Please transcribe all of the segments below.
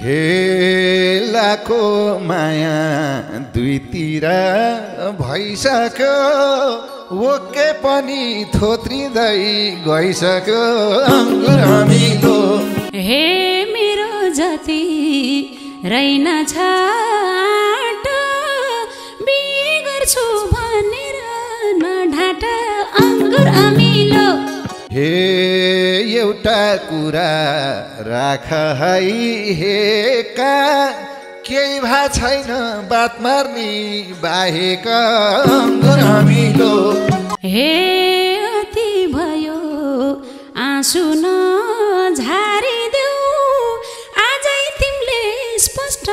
हे लाखो माया दुईतिर भइसक्यो ओके पनि थोत्रिँदै गइसक्यो अङ्गुर अमिलो। हे मेरो जति रहेन छाट बिहे गर्छु भनेर नढाट अङ्गुर अमिलो। हे एउटा कुरा राख है हे का केही भा छैन बात मार्ने बाहेक अङ्गुर अमिलो। हे अति भयो आँसु नझारिदेऊ आजै तिमीले स्पष्ट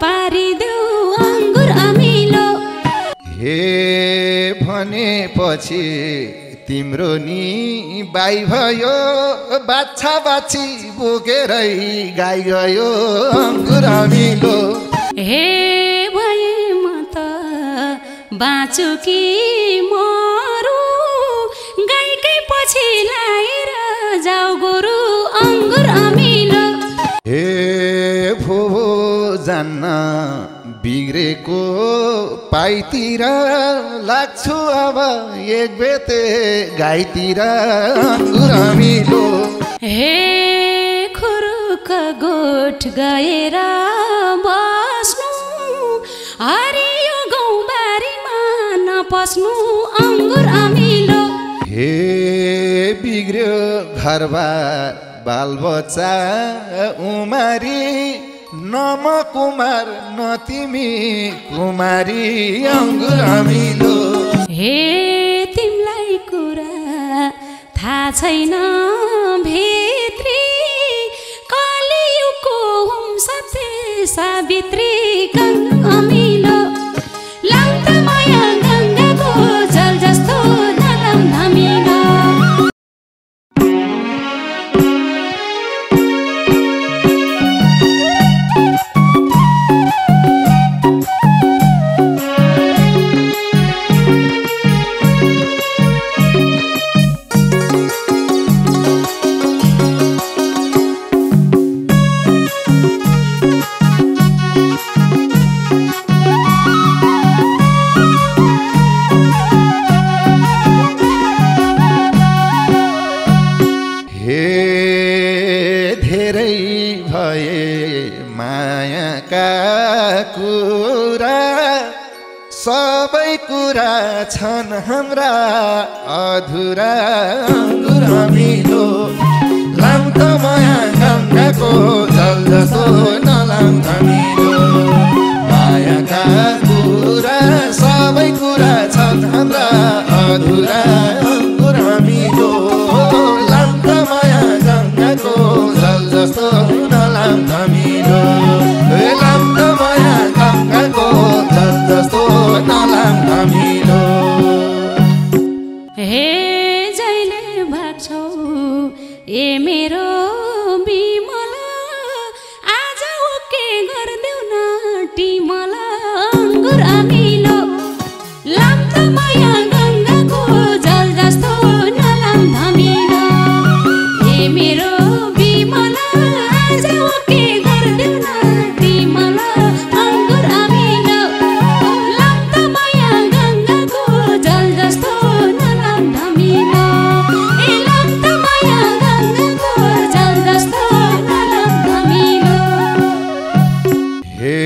पारिदेऊ अङ्गुर अमिलो। हे भनेपछि तिम्रो नि बाई भयो बाछा बाछी बोकेरै गाई गयो अङ्गुर अमिलो। हे भए म त बाँचु कि मरु गाईकै पछि लाएर जाऊ गोरु अङ्गुर अमिलो। हे भो जान्न बिग्रेको पाइतिर लाग्छु अब एक बेते गाईतिर अङ्गुर अमिलो। हे खुरुक गोठ गएर बस्नु हरियो गाउँबारीमा नपस्नु अङ्गुर अमिलो। हे बिग्र्यो घरबार बालबच्चा उमारी न म कुमार न तिमी कुमारी अङ्गुर अमिलो। हे तिमीलाई कुरा थाहा छैन भित्री कलियुगको हुम सत्य सावित्री अमिलो। लाम्त माया गङ्गाको जल जस्तो नलम धमिलो। सबै कुरा छन् हाम्रा अधुरा अङ्गुर अमिलो। लाम्त माया गङ्गाको जल जस्तो नलाम धमिलो। मायाका कुरा सबै कुरा छन् हाम्रा अधुरा अङ्गुर अमिलो। लाम्त माया गङ्गाको जल जस्तो नलाम धमिलो। लाम्त माया गङ्गाको जल जस्तो नलाम धमिलो। हे जहिले भाग्छौ ए मेरो बिमला आज ओके गरिदेऊ न टिमला अङ्गुर अमिलो। लाम्त माया गङ्गाको जल जस्तो नलाम धमिलो। हे मेरो बिमला आज ओके गरिदेऊ न टिमला अङ्गुर अमिलो। लाम्त माया गङ्गाको जल जस्तो नलाम धमिलो। ए लाम्त माया गङ्गाको जल जस्तो नलाम धमिलो। हे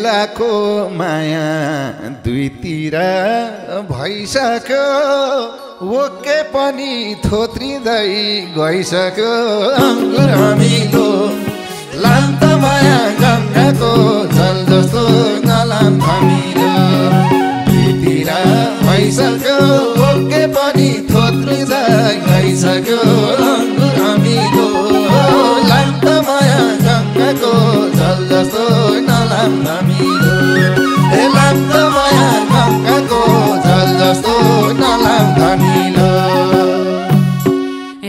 लाखो माया दुईतिर भइसक्यो ओके पनि थोत्रिँदै गइसक्यो अङ्गुर अमिलो। लाम्त माया गङ्गाको जल जस्तो नलाम धमिलो। दुईतिर भइसक्यो ओके पनि थोत्रिँदै गइसक्यो अङ्गुर अमिलो। लाम्त माया गङ्गाको जल जस्तो नलाम धमिलो। लाम्त माया गङ्गाको जल जस्तो नलाम धमिलो।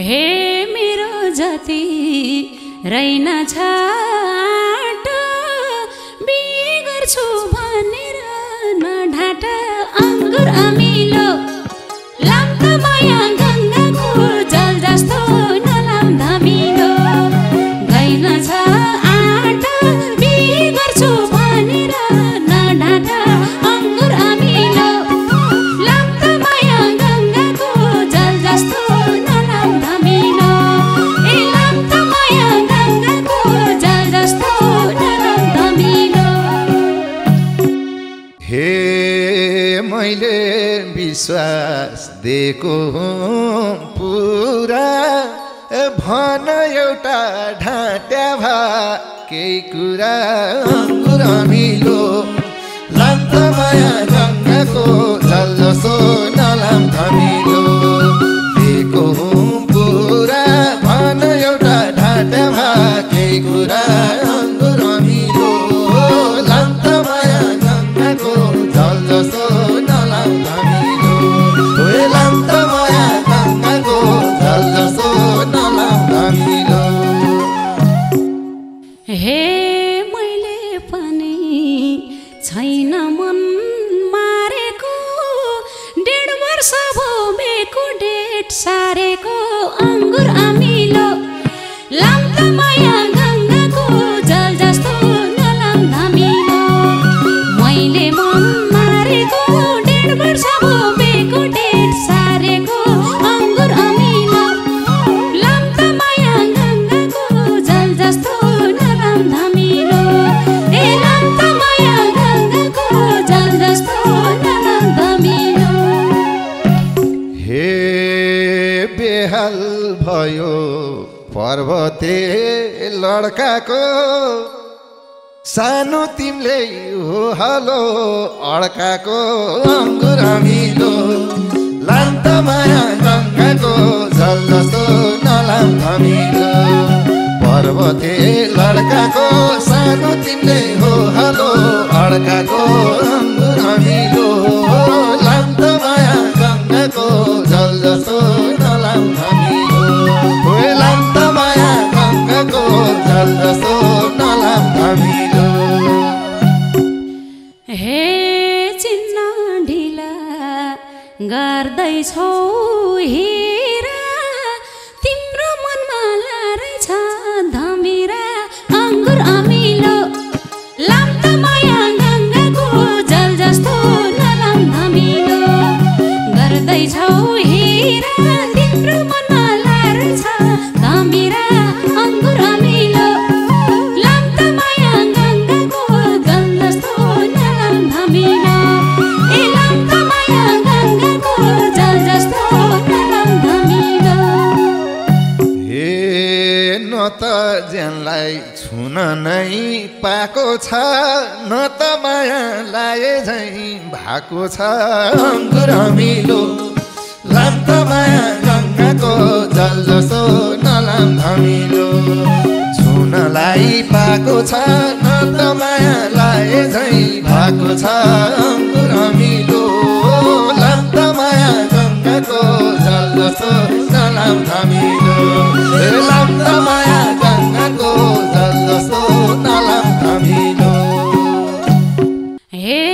हे मेरो जति रहेन विश्वास दिएको पुरा भन एउटा ढाँट्या भा केही कुरा गुरामिलो लान्त माया गङ्गाको जल जसो नलाम धमिलो दिएको पुरा भन एउटा ढाँट्या भा केही कुरा गुरामिलो लान्त माया गङ्गाको जल जसो नलाम धमिलो लान्त माया गङ्गाको जल जसो नलाम धमिलो। हे मैले पनि छैन मन मारेको 1.5 वर्ष भयो बेको डेट सारेको अङ्गुर अमिलो लाम्त माया गङ्गाको जल जस्तो नलाम धमिलो मैले मन मारेको 1.5 वर्ष भयो बेको डेट सारेको अङ्गुर अमिलो लाम्त माया गङ्गाको जल जस्तो नलाम धमिलो ए लाम्त माया गङ्गाको जल जस्तो नलाम धमिलो। हे बेहाल भयो पर्वते लड्काको सानो तिमीले हो हलो अड्काको अङ्गुर अमिलो लान्त माया गङ्गाको जल जस्तो नलाम धमिलो पर्वते लड्काको सानो तिमीले हो हलो अड्काको अङ्गुर अमिलो लान्त माया गङ्गाको जल जस्तो नलाम धमिलो लान्त माया गङ्गाको जल जस्तो नलाम धमिलो। हे चिन्न ढिला गर्दैछौ हेरा तिम्रो मनमा लारै छ धमिरा अङ्गुर अमिलो लाम्त माया गङ्गाको जल जस्तो नलाम धमिलो गर्दैछौ हेरा तिम्रो मनमा लारै छ धमिरा अङ्गुर अमिलो लाम्त माया गङ्गाको जल जस्तो नलाम धमिलो ए लाम्त माया गङ्गाको जल जस्तो नलाम धमिलो। हे न त ज्यानलाई छुन नै पाएको छ न त माया लाए झैँ भएको छ अङ्गुर अमिलो लान्त माया गङ्गाको जल जसो नलाम धमिलो छुनलाई पाएको छ न त माया लाए झैँ भएको छ अङ्गुर अमिलो लान्त माया गङ्गाको जल जसो नलाम धमिलो लान्त माया गङ्गाको जल जसो नलाम धमिलो। हे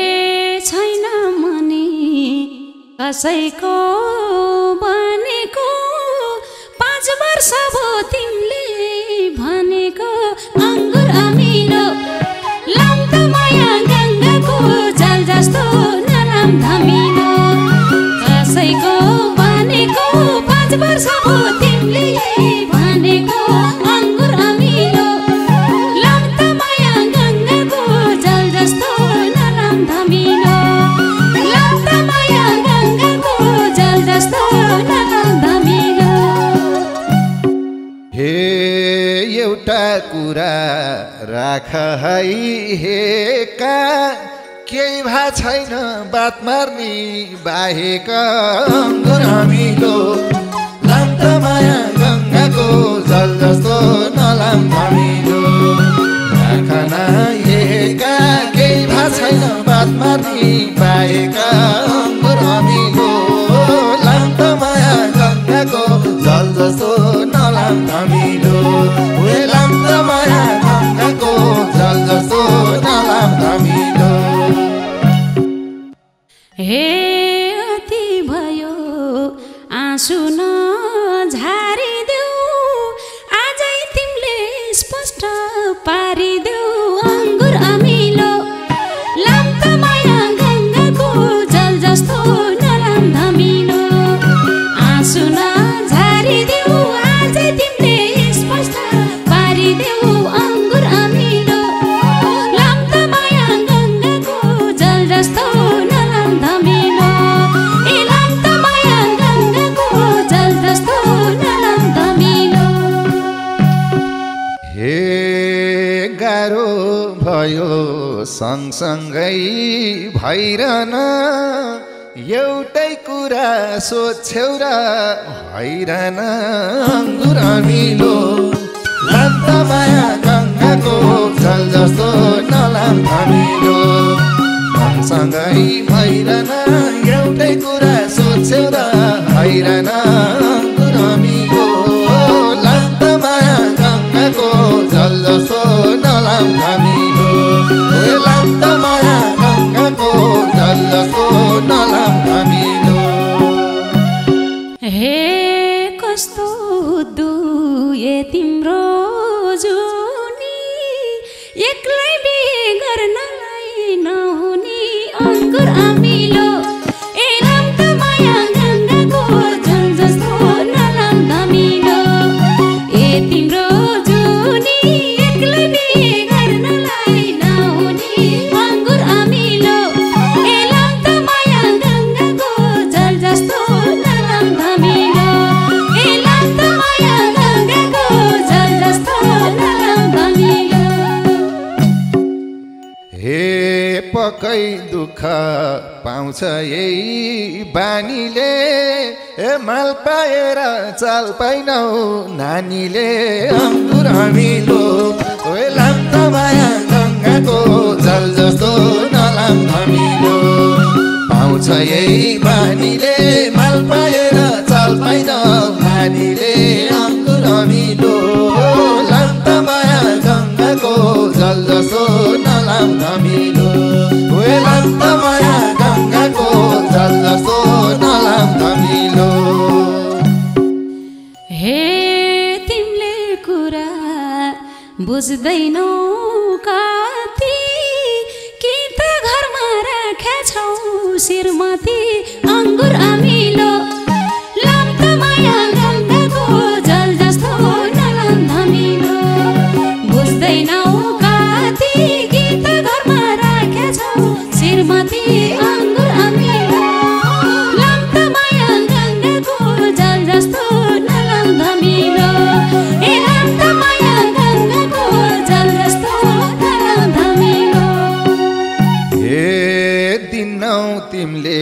छैन मनी कसैको बनेको 5 वर्ष भयो तिमीले भनेको अङ्गुर अमिलो लाम्त माया गङ्गाको जल जस्तो नलाम धमिलो कसैको बनेको 5 वर्ष भयो तिमीले भनेको अङ्गुर अमिलो लाम्त माया गङ्गाको जल जस्तो नलाम धमिलो लाम्त माया गङ्गाको जल जस्तो नलाम धमिलो। हे एउटा कुरा राख है हे का केही भा छैन बात मार्ने बाहेक अङ्गुर अमिलो लान्त माया गङ्गाको जल जस्तो नलाम धमिलो राखना हे का केही भा छैन बात मार्ने बाहेक अङ्गुर अमिलो लान्त माया गङ्गाको जल जस्तो नलाम धमिलो लान्त माया गङ्गाको जल जस्तो नलाम धमिलो। हे अति भयो आँसु नझारिदेऊ आजै तिमीले स्पष्ट पारिदेऊ अङ्गुर अमिलो लाम्त माया गङ्गाको गाह्रो भयो सँगसँगै भइरहन एउटै कुरा सोध्छौ र हैरान अङ्गुर अमिलो लाम्त माया गङ्गाको जल जस्तो नलाम अमिलो सँगै भइरहन एउटै कुरा सोध्छौ र हैरान अङ्गुर अमिलो लाम्त माया गङ्गाको जल जस्तो नलाम अमिलो लाम्त माया गङ्गाको जल जस्तो नलाम अमिलो हे कस्तो दुए तिम्रो जुनी एक्लै बिहे गर्नलाई नहुने अङ्कुर अमिलो ए लाम्त माया गङ्गाको जल जस्तो नलाम अमिलो ए तिम्रो जुनी एक्लै बिहे गर्नलाई नहुने अङ्कुर अमिलो ए लाम्त माया गङ्गाको जल जस्तो नलाम अमिलो ए लाम्त माया गङ्गाको जल जस्तो नलाम अमिलो हे पक्कै दुःख पाउँछ यही बानीले ए माल पाएर चाल पाइनौ नानीले अङ्गुर अमिलो ओए लाम्त माया गङ्गाको जल जस्तो नलाम अमिलो पाउँछ यही बानीले माल पाएर चाल पाइनौ नानीले अङ्गुर अमिलो लाम्त माया गङ्गाको जल जस्तो नलाम अमिलो ओए लाम्त माया गङ्गाको जल जस्तो नलाम अमिलो हे तिमीले कुरा बुझ्दैनौ कति कि त घरमा राखेछौ श्रीमती अङ्गुर अमिलो लाम्त माया गङ्गाको जल जस्तो नलाम अमिलो बुझ्दैनौ कति कि त घरमा राखेछौ श्रीमती अङ्गुर अमिलो लाम्त माया गङ्गाको जल जस्तो नलाम अमिलो ए लाम्त माया गङ्गाको जल जस्तो नलाम अमिलो हे दिनौ तिमीले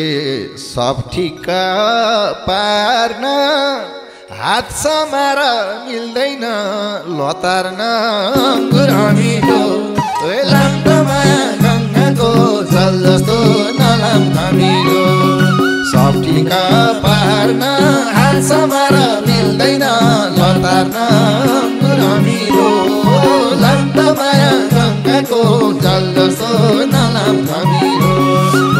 सब ठिक्का पार्न हात समार मिल्दैन लतार्न अङ्गुर अमिलो ओए लाम्त माया गङ्गाको जल जस्तो नलाम अमिलो सब ठिक्का पार्न हात समार मिल्दैन लतार्न अङ्गुर अमिलो लाम्त माया गङ्गाको जल जस्तो नलाम अमिलो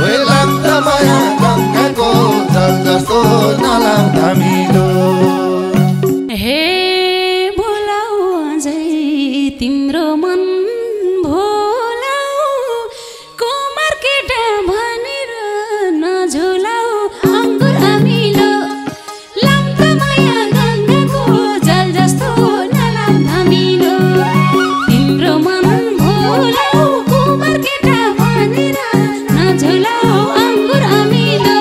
ओए लाम्त माया गङ्गाको जल जस्तो नलाम अमिलो हे भोलाउ अझै तिम्रो मन भोलाउ कुमार केटा भनेर नझुलाउ अङ्गुर अमिलो लाम्त माया गङ्गाको जल जस्तो नलाम अमिलो तिम्रो मन भोलाउ कुमार केटा भनेर नझुलाउ अङ्गुर अमिलो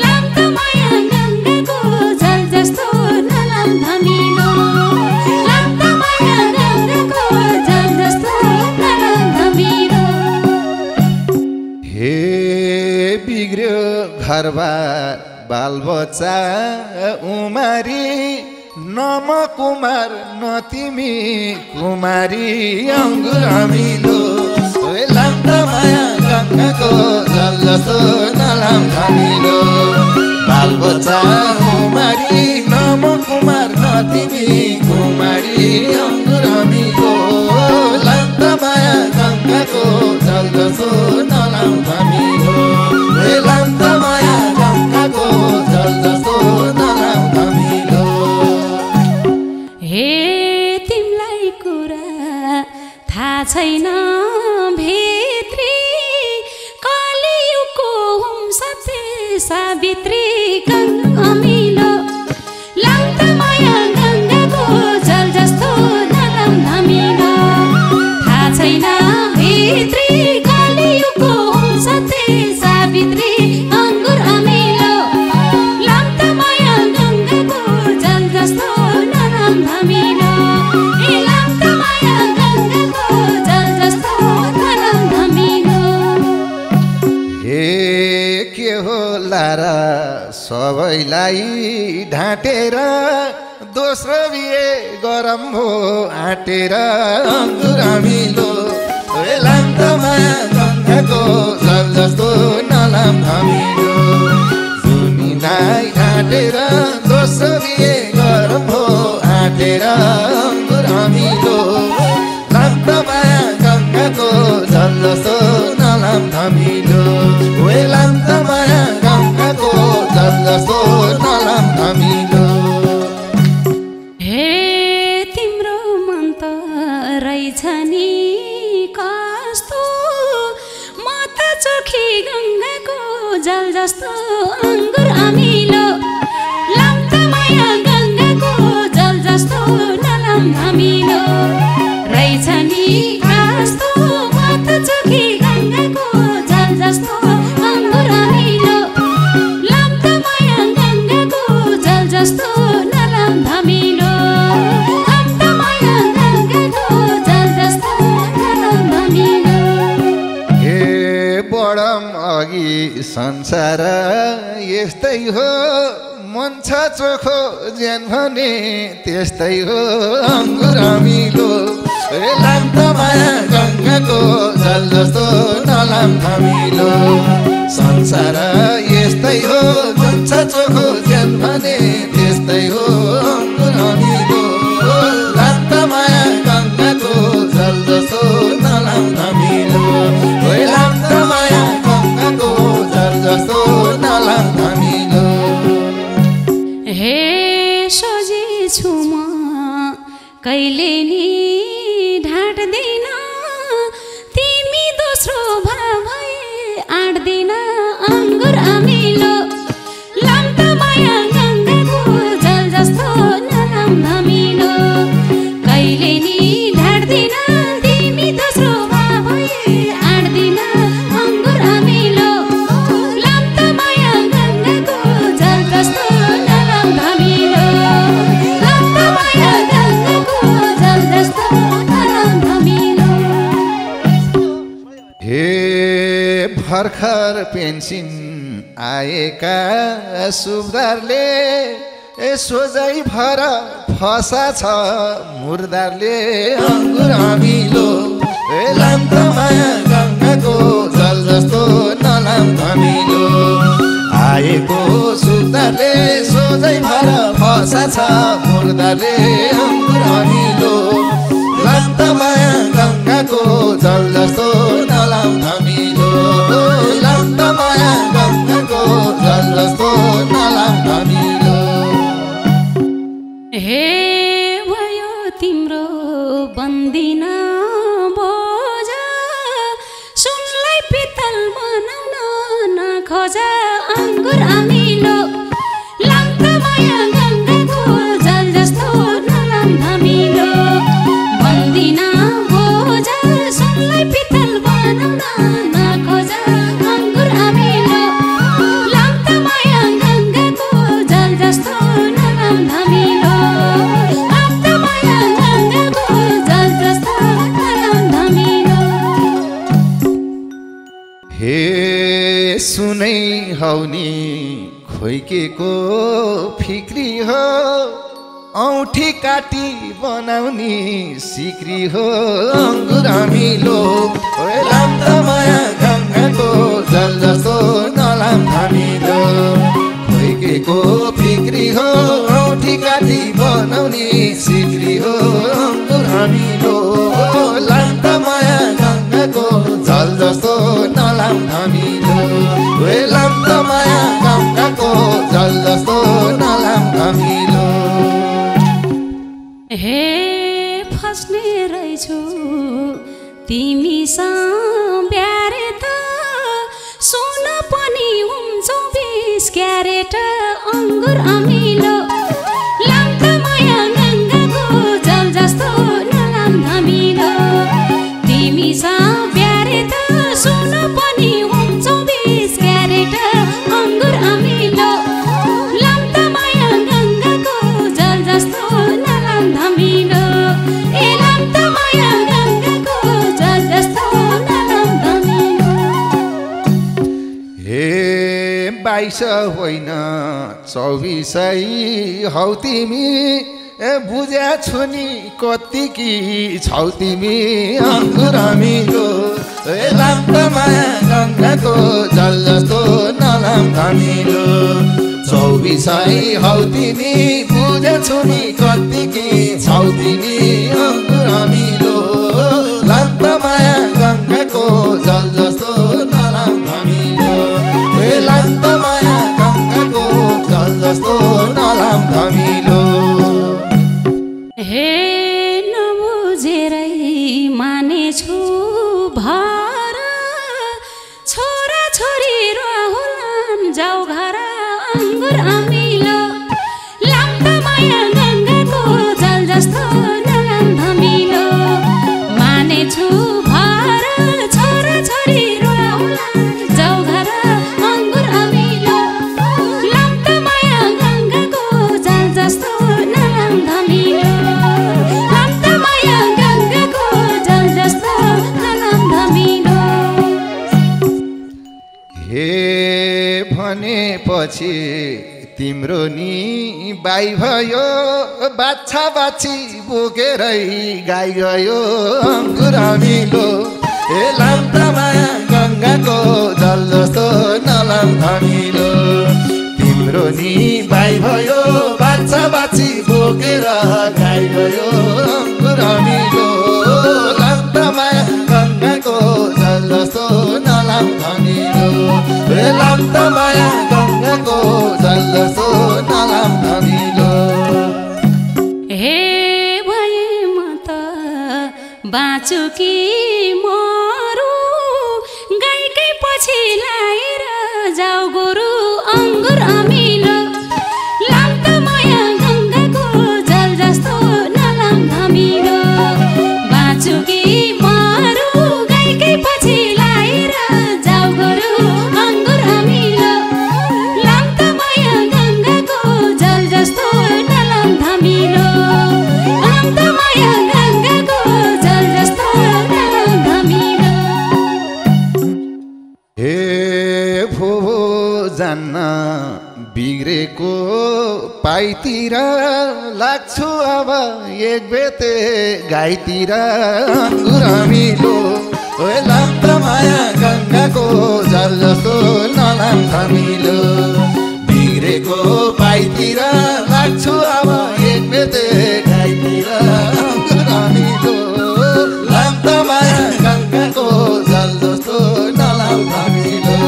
लाम्त माया गङ्गाको जल जस्तो नलाम अमिलो लाम्त माया गङ्गाको जल जस्तो नलाम अमिलो हे बिग्रियो घरबार बालबच्चा उमारी न म कुमार न तिमी कुमारी अङ्गुर अमिलो ओए लाम्त माया गङ्गाको जल जस्तो नलाम अमिलो बालबच्चा उमारी न म कुमार न तिमी कुमारी अङ्गुर अमिलो लाम्त माया गङ्गाको जल जस्तो नलाम अमिलो ओए लाम्त माया गङ्गाको जल जस्तो नलाम अमिलो हे तिमीलाई कुरा थाहा छैन भित्री कलियुगको हुम सत्य सावित्री गङ्गा अमिलो लाम्त माया गङ्गाको जल जस्तो नलाम अमिलो थाहा छैन भित्री कलियुगको हुम सत्य सावित्री अङ्गुर अमिलो लाम्त माया गङ्गाको जल जस्तो नलाम अमिलो ए लाम्त माया गङ्गाको सबैलाई ढाँटेर दोस्रो बिहे गरम हो आँटेर अङ्गुर अमिलो लाम्टोमा गङ्गाको जल जस्तो नलाम धमिलो सुनिलाई ढाँटेर दोस्रो बिहे गरम हो आँटेर अङ्गुर अमिलो लाम्टोमा गङ्गाको जल जस्तो नलाम धमिलो लाम्टोमा गङ्गाको जल जस्तो नलाम धमिलो तिम्रो मन त रहेछ नि कस्तो म त चोखी गङ्गाको जल जस्तो अङ्गुर अमिलो लाम्टामाया गङ्गाको जल जस्तो नलाम धमिलो रहेछ नि कस्तो म त चोखी गङ्गाको जल जस्तो अङ्गुर अमिलो लाम्टामाया गङ्गाको जल जस्तो नलाम धमिलो अघि संसार यस्तै हो मन छ चोखो ज्यान भने त्यस्तै हो अङ्गुर अमिलो लाम्टामाया गङ्गाको जल जस्तो नलाम धमिलो संसार यस्तै हो मन छ चोखो ज्यान भने त्यस्तै हो अङ्गुर अमिलो लाम्टामाया गङ्गाको जल जस्तो नलाम धमिलो लाम्टामाया गङ्गाको जल जस्तो नलाम धमिलो सोझी छु म कहिले नि ढाँट्दैन तिमी दोस्रो भए आँट्दैन अङ्गुर अमिलो लाम्टामाया गङ्गाको जल जस्तो नलाम धमिलो कहिले नि ढाँट्दैन तिमी दोस्रो भए आँट्दैन अङ्गुर अमिलो लाम्टामाया गङ्गाको जल जस्तो नलाम धमिलो लाम्टामाया गङ्गाको जल जस्तो नलाम धमिलो भर्खर पेन्सन आएका सुबदारले सोझै भर फसा छ मुर्दारले अङ्गुर अमिलो लाम्टामाया गङ्गाको जल जस्तो नलाम धमिलो आएको सुबदारले सोझै भर फसा छ मुर्दारले अङ्गुर अमिलो लाम्टामाया गङ्गाको जल जस्तो नलाम धमिलो लाम्टामाया गङ्गाको जल जस्तो नलाम धमिलो भयो तिम्रो बन्दिन बोझ सुनलाई पितल बनाउन नखोज अङ्गुर अमिलो लाम्टामाया गङ्गाको जल जस्तो नलाम धमिलो बन्दिन बोझ सुनलाई पितल बनाउन नखोज अङ्गुर अमिलो लाम्टामाया गङ्गाको जल जस्तो नलाम धमिलो लाम्टामाया गङ्गाको जल जस्तो नलाम धमिलो सुनै हौनी खोइकेको फिक्री हो औँठी काटी बनाउने सिक्री हो अङ्गुर अमिलो लाम्टामाया गङ्गाको जल जस्तो नलाम धमिलो खोइकेको फिक्री हो औँठी काटी बनाउने सिक्री हो अङ्गुर अमिलो लाम्टामाया गङ्गाको जल जस्तो नलाम धमिलो लाम्टामाया गङ्गाको जल जस्तो नलाम धमिलो फस्ने रहेछु तिमीसँग ब्यारे त सुन पनि हुन्छ 20 क्यारेट अङ्गुर अमिलो लाम्टामाया गङ्गाको जल जस्तो नलाम धमिलो तिमीसँग ब्यारे त सुन पनि हुन्छ 20 क्यारेट अङ्गुर अमिलो लाम्टामाया गङ्गाको जल जस्तो नलाम धमिलो लाम्टामाया गङ्गाको जल जस्तो नलाम धमिलो 22 होइन 24 हौ तिमी बुझ्या छु नि कतिकी छौ तिमी अङ्गुर अमिलो लाम्टा माया गङ्गाको जल जस्तो नलाम धमिलो 24 हौ तिमी बुझ्या छु नि कतिकी छौ तिमी अङ्गुर अमिलो लाम्टा माया गङ्गाको जल जस्तो नलाम धमिलो लाम्टा माया गङ्गाको जल जस्तो नलाम धमिलो हे नबुझेरै मानेछु भर छोरा छोरी रहुलान् जाऊ घर अङ्गुर अमिलो लाम्टा माया गङ्गाको जल जस्तो नलाम धमिलो मानेछु भर छोरा छोरी रहुलान् जाऊ घर अङ्गुर अमिलो लाम्टा माया गङ्गाको जल जस्तो नलाम धमिलो हे भनेपछि तिम्रो नि बाई भयो बाछा बाछी बोकेरै गाई गयो अङ्गुर अमिलो हे लाम्टा माया गङ्गाको जल जस्तो नलाम धमिलो तिम्रो नि बाई भयो बाछा बाछी बोकेर गाई गयो अङ्गुर अमिलो लाम्टा माया गङ्गाको जल जस्तो नलाम धमिलो लाम्टा माया गङ्गाको जल जस्तो नलाम धमिलो हे भए म त बाँचु कि मरु गाईकै पछि लाएर जाऊ गोरु अङ्गुर अमिलो लाम्टा माया गङ्गाको जल जस्तो नलाम धमिलो बाँचु कि मरु गाईकै पछि लाएर जाऊ गोरु अङ्गुर अमिलो लाम्टा माया गङ्गाको जल जस्तो नलाम धमिलो लाम्टा माया गङ्गाको जल जस्तो नलाम धमिलो हे भो जान्न बिग्रेको पाइतिर लाग्छु अब एक बेते गाईतिर अङ्गुर अमिलो लाम्टा माया गङ्गाको जल जस्तो नलाम धमिलो बिग्रेको पाइतिर लाग्छु अब एक बेते गाईतिर अङ्गुर अमिलो लाम्टा माया गङ्गाको जल जस्तो नलाम धमिलो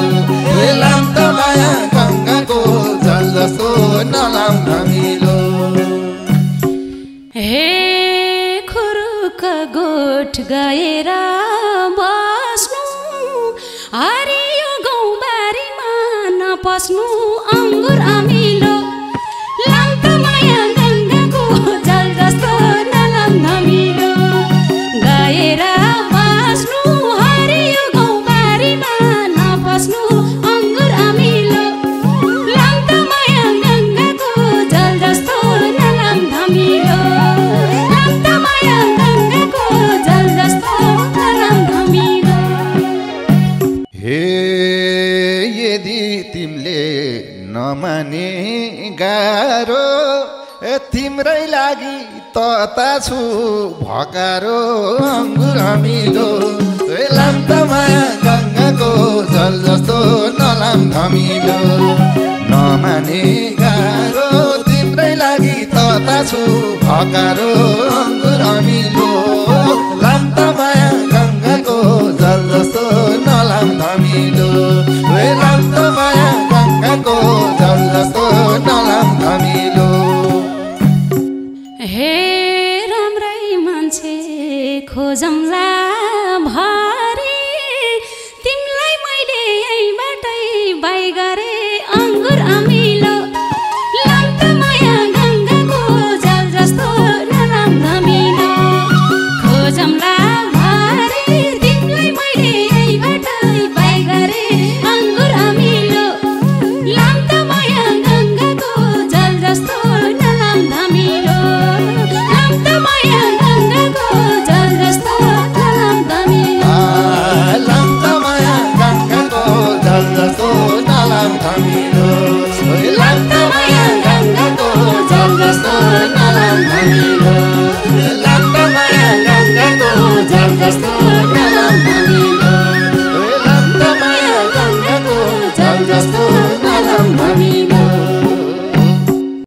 लाम्टा माया गङ्गाको जल जस्तो नलाम धमिलो हे खुरुक गोठ गएर बस्नु हरियो गाउँबारीमा नपस्नु अङ्गुर अमिलो लाम्टा माया गङ्गाको जल जस्तो नलाम धमिलो गएर बस्नु हरियो गाउँबारीमा नपस्नु अङ्गुर अमिलो लाम्टा माया गङ्गाको जल जस्तो नलाम धमिलो लाम्टा माया गङ्गाको जल जस्तो नलाम धमिलो हे यदि तिमीले नमाने गाह्रो तिम्रै लागि तता छु भकारो अङ्गुर अमिलो लाम्टा माया गङ्गाको जल जस्तो नलाम धमिलो नमाने गाह्रो तिम्रै लागि तता छु भकारो अङ्गुर अमिलो